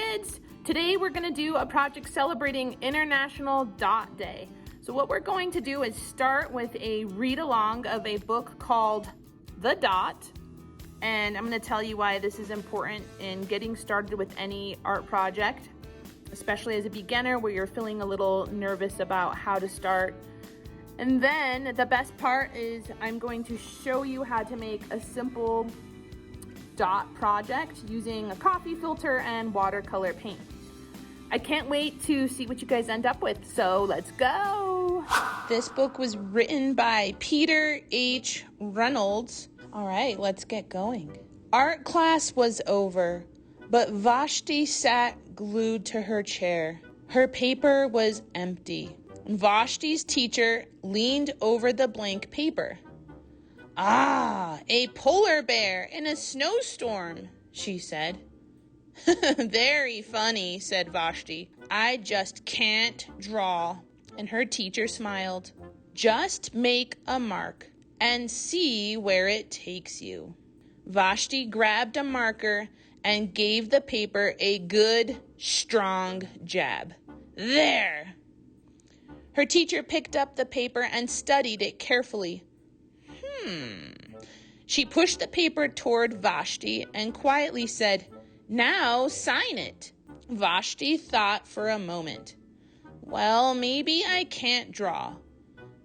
kids! Today we're going to do a project celebrating International Dot Day. So what we're going to do is start with a read along of a book called The Dot. And I'm going to tell you why this is important in getting started with any art project, especially as a beginner where you're feeling a little nervous about how to start. And then the best part is I'm going to show you how to make a simple dot project using a coffee filter and watercolor paint. I can't wait to see what you guys end up with, so let's go. This book was written by Peter H. Reynolds. All right, let's get going. Art class was over, but Vashti sat glued to her chair. Her paper was empty. Vashti's teacher leaned over the blank paper. "Ah, a polar bear in a snowstorm," she said. "Very funny," said Vashti. "I just can't draw." And her teacher smiled. "Just make a mark and see where it takes you." Vashti grabbed a marker and gave the paper a good, strong jab. "There!" Her teacher picked up the paper and studied it carefully. She pushed the paper toward Vashti and quietly said, "Now sign it." Vashti thought for a moment. "Well, maybe I can't draw,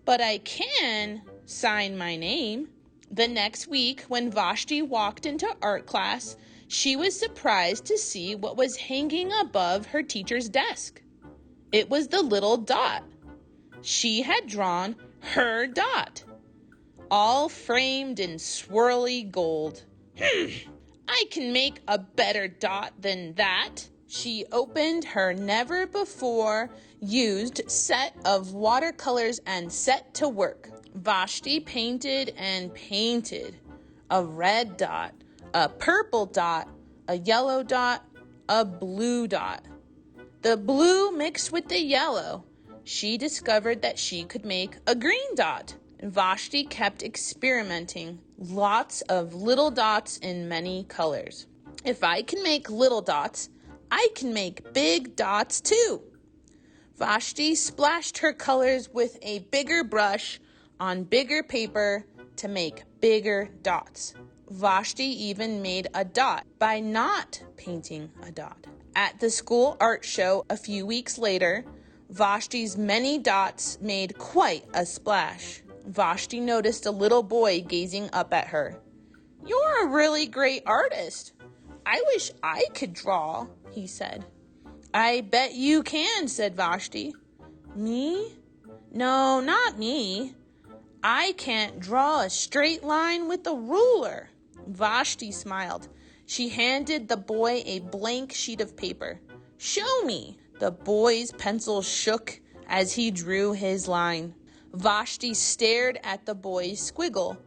but I can sign my name." The next week, when Vashti walked into art class, she was surprised to see what was hanging above her teacher's desk. It was the little dot. She had drawn her dot, all framed in swirly gold. I can make a better dot than that." She opened her never-before-used set of watercolors and set to work. Vashti painted and painted. A red dot, a purple dot, a yellow dot, a blue dot. The blue mixed with the yellow. She discovered that she could make a green dot. Vashti kept experimenting. Lots of little dots in many colors. If I can make little dots, I can make big dots too. Vashti splashed her colors with a bigger brush on bigger paper to make bigger dots. Vashti even made a dot by not painting a dot. At the school art show a few weeks later, Vashti's many dots made quite a splash. Vashti noticed a little boy gazing up at her. "You're a really great artist. I wish I could draw," he said. "I bet you can," said Vashti. "Me? No, not me. I can't draw a straight line with a ruler." Vashti smiled. She handed the boy a blank sheet of paper. "Show me." The boy's pencil shook as he drew his line. Vashti stared at the boy's squiggle,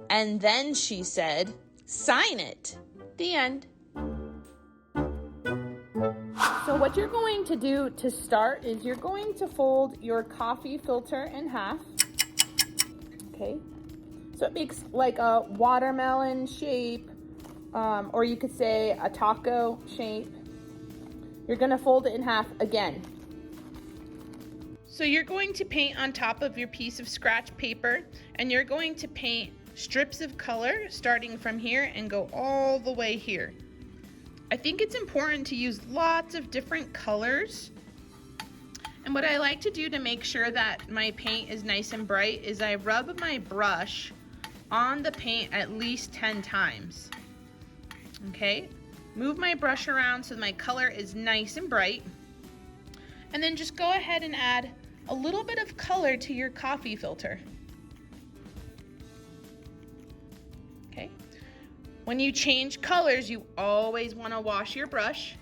and then she said, "Sign it." The end. So what you're going to do to start is you're going to fold your coffee filter in half. Okay. So it makes like a watermelon shape, or you could say a taco shape. You're going to fold it in half again. So you're going to paint on top of your piece of scratch paper, and you're going to paint strips of color starting from here and go all the way here. I think it's important to use lots of different colors. And what I like to do to make sure that my paint is nice and bright is I rub my brush on the paint at least 10 times. Okay, move my brush around so my color is nice and bright. And then just go ahead and add a little bit of color to your coffee filter. Okay. When you change colors, you always want to wash your brush.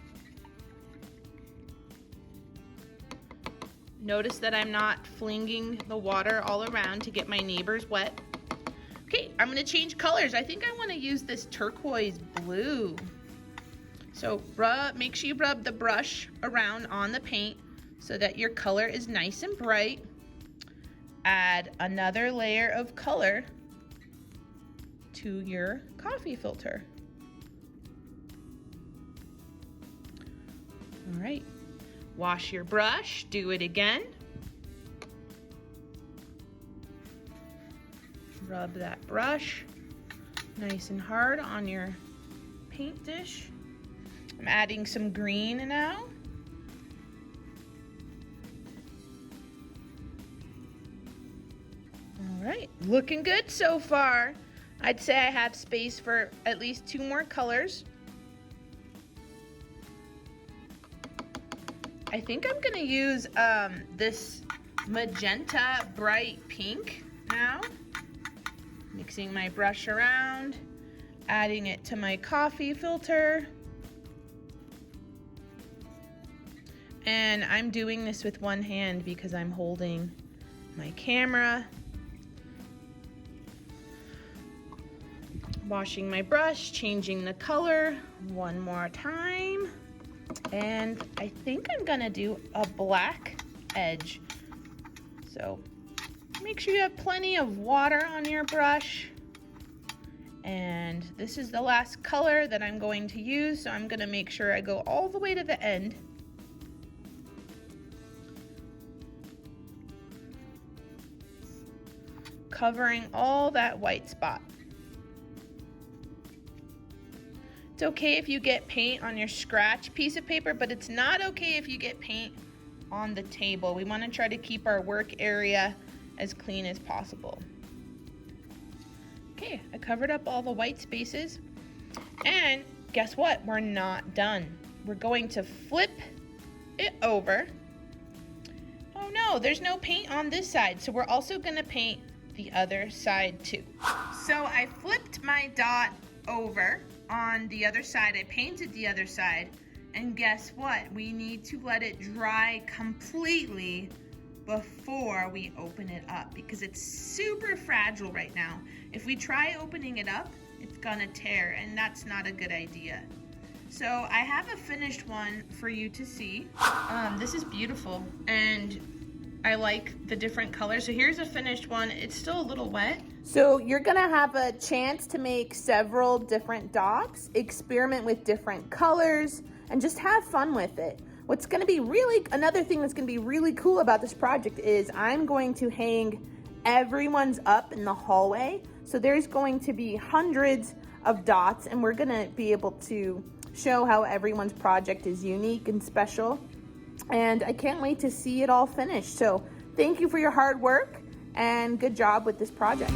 Notice that I'm not flinging the water all around to get my neighbors wet. Okay, I'm going to change colors. I think I want to use this turquoise blue. So make sure you rub the brush around on the paint so that your color is nice and bright. Add another layer of color to your coffee filter. All right, wash your brush, do it again. Rub that brush nice and hard on your paint dish. I'm adding some green now. All right, looking good so far. I'd say I have space for at least 2 more colors. I think I'm gonna use this magenta bright pink now. Mixing my brush around, adding it to my coffee filter. And I'm doing this with one hand because I'm holding my camera. Washing my brush, changing the color one more time. And I think I'm gonna do a black edge. So make sure you have plenty of water on your brush. And this is the last color that I'm going to use, so I'm gonna make sure I go all the way to the end. Covering all that white spot. It's okay if you get paint on your scratch piece of paper, but it's not okay if you get paint on the table. We want to try to keep our work area as clean as possible. Okay, I covered up all the white spaces. And guess what? We're not done. We're going to flip it over. Oh no, there's no paint on this side, so we're also going to paint the other side too. So I flipped my dot over on the other side. I painted the other side, and guess what? We need to let it dry completely before we open it up because it's super fragile right now. If we try opening it up, it's gonna tear, and that's not a good idea. So I have a finished one for you to see. This is beautiful, and I like the different colors. So here's a finished one. It's still a little wet. So you're gonna have a chance to make several different dots, experiment with different colors, and just have fun with it. What's gonna be another thing that's gonna be really cool about this project is I'm going to hang everyone's up in the hallway. So there's going to be hundreds of dots, and we're gonna be able to show how everyone's project is unique and special. And I can't wait to see it all finished. So thank you for your hard work and good job with this project.